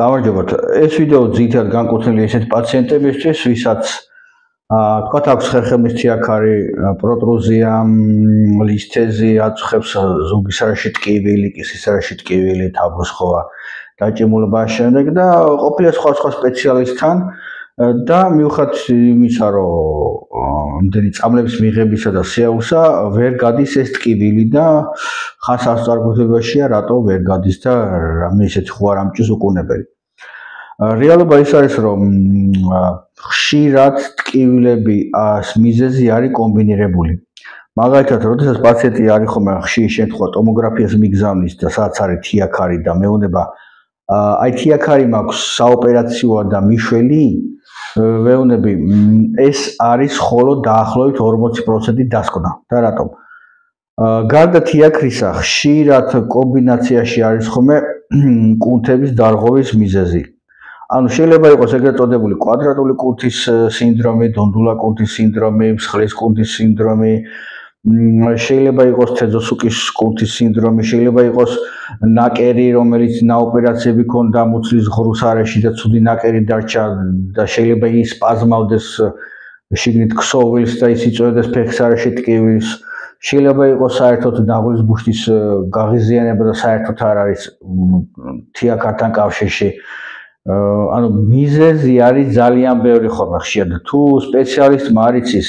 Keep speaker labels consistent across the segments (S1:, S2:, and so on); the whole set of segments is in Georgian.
S1: გამარჯობათ. ეს ვიდეო ძირითადად განკუთვნილია ესეთ პაციენტებისთვის, ვისაც თქვათ აქვს ხერხემლისთიაქარი, პროტრუზია, ლისთეზი, აწუხებს ზუგის სარაში ტკივილი, კისრის სარაში ტკივილი, თავბრუსხოვა, დაჭიმულობა შემდეგ და ყოფილა სხვა სპეციალისტთან და მიუხედავად იმისა, რომ იმდენი წამლების მიღებისა და სიაულსა ვერ გადის ეს ტკივილი და ხას ასწარგებლობაშია, რატო ვერ გადის და რამე ისეთი ხო არ ამჭის უკუნებელი. რეალობა ის არის, რომ ხშირად ტკივილების მიზეზი არის კომბინირებული. მაგალითად, როდესაც პაციენტი არის ხომ ხშირი შემთხვევა ტომოგრაფიას მიგზავნის და სადაც არის თიაქარი და მეუბნება, აი თიაქარი მაქვს საოპერაციოა და მიშველი, ვეუბნები, ეს არის მხოლოდ დაახლოებით 40% დასკვნა. და რატომ? გარდა თიაქრისა, ხშირად კომბინაციაში არის ხოლმე კუნთების დარღვევის მიზეზი. ანუ შეიძლება იყოს ეგრეთ წოდებული კვადრატული კუნთის სინდრომი, დონდულა კუნთის სინდრომი, მსხლის კუნთის სინდრომი, შეიძლება იყოს თეზოსუკის კუნთის სინდრომი, შეიძლება იყოს ნაკერი, რომელიც ნაოპერაციები ქონდა მუცლის ღრუს არეში და ცუდი ნაკერი დარჩა და შეიძლება ის სპაზმავდეს შიგნით ქსოვილს და ის იწვევდეს ფეხის არეში ტკივილს. შეიძლება იყოს საერთოდ ნაღვლის ბუშტის გაღიზიანება და საერთოდ არ არის თიაქართან კავშირში. ანუ მიზეზი არის ძალიან ბევრი ხოლმე ხშირად. თუ სპეციალისტმა არ იცის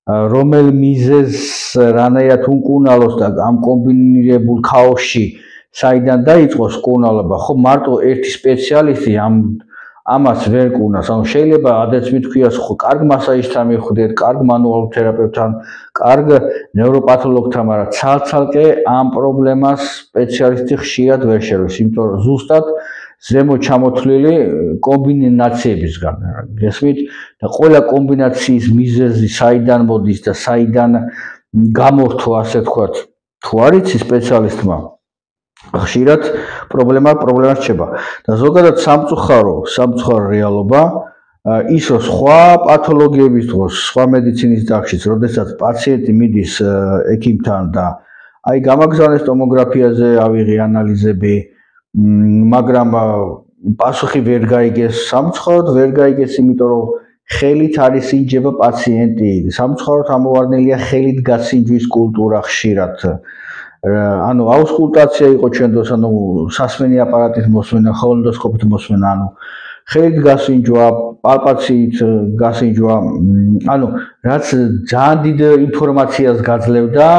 S1: რომელ მიზეზს რანაირად უკუნალოს და ამ კომბინირებულ ქაოსში საიდან დაიწყოს კუნალობა, ხო მარტო ერთი სპეციალისტი ამას ვერ კუნას. ანუ შეიძლება ადრეც მithქვიას, ხო კარგ მასაჟისთან მიხვდეთ, კარგ მანუალურ თერაპევტთან, კარგ ნევროპათოლოგთან, მაგრამ ცალ-ცალკე ამ პრობლემას სპეციალისტი ხშირად ვერ შევლეს, იმიტომ რომ ზუსტად ზემო ჩამოთვლილი კომბინაციებისგან გესმით და ყველა კომბინაციის მიზეზი საიდან მოდის და საიდან გამორთო, ასე ვთქვათ, თუ არ იცის სპეციალისტმა, ხშირად პრობლემა რჩება. და ზოგადად სამწუხარო რეალობა ის რომ სხვა პათოლოგიების დროს, სხვა მედიცინის დარგშიც, როდესაც პაციენტი მიდის ექიმთან და აი გამაგზავნეს ტომოგრაფიაზე, ავიღე ანალიზები, მაგრამ პასუხი ვერ გაიგეს, სამწუხაროდ ვერ გაიგეს, იმიტომ რომ ხელით არის ინჯება პაციენტი, სამწუხაროდ ამოვარდნილია ხელით გასინჯვის კულტურა ხშირად. ანუ აუსკულტაცია იყო ჩვენ დროს, ანუ სასმენი აპარატით მოსმენა, ჰოლონდოსკოპით მოსმენა, ანუ ხელით გასინჯვა, პალპაციით გასინჯვა, ანუ რაც ძალიან დიდ ინფორმაციას გაძლევდა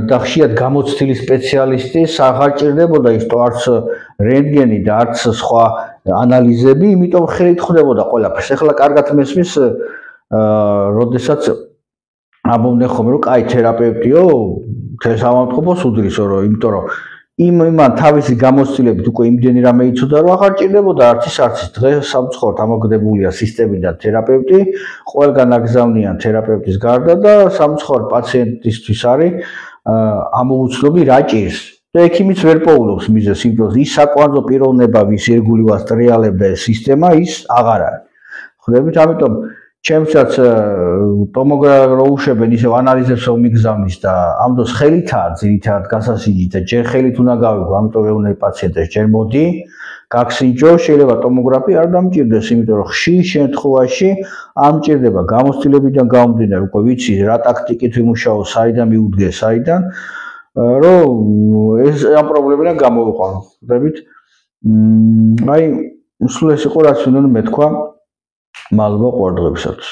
S1: და ხშირად გამოცდილი სპეციალისტი აღარ ჭირდებოდა ის არც რენტგენი და არც სხვა ანალიზები, იმიტომ ხელით ხდებოდა ყველაფერს. ეხლა კარგად მესმის, როდესაც ამბობდნენ ხოლმე, რომ კაი თერაპევტიო, თესავანტყოფოს უდრისო, იმიტომ რომ იმან თავისი გამოცდილებით უკვე იმდენი რამე იცოდა, რომ აღარ ჭირდებოდა არც ის. დღეს სამწუხაროდ ამოგდებულია სისტემიდან თერაპევტი, ყველგან აგზავნიან თერაპევტის გარდა და სამწუხაროდ პაციენტისთვის არის ამოუცნობი რა ჭირს. და ექიმიც ვერ პოულობს მიზეზს, იმიტომ რომ ის საკვანძო პიროვნება, ვის ირგვლივ ასტრიალებდა ეს სისტემა, ის აღარ არის. ხვდებით, ამიტომ ჩემსაც ტომოგრაფია რო უშვებენ, ისევ ანალიზებს რომ მიგზავნის და ამ დროს ხელითაა ძირითადად გასასინჯი და ჯერ ხელით უნდა გავიგო, ამიტომ ვეუბნები პაციენტებს, ჯერ მოდი, გაგსინჯო, შეიძლება ტომოგრაფია არ დამჭირდეს, იმიტომ რომ ხშირ შემთხვევაში ამჭირდება გამოცდილებიდან გამომდინარე, უკვე ვიცი რა ტაქტიკით ვიმუშაო, საიდან მივუდგე, საიდან რომ ეს ამ პრობლემებიდან გამოვიყვანო. ხვდებით? აი, სულ ეს იყო რაც მინდოდა მეთქვა. მადლობა ყურადღებისათვის.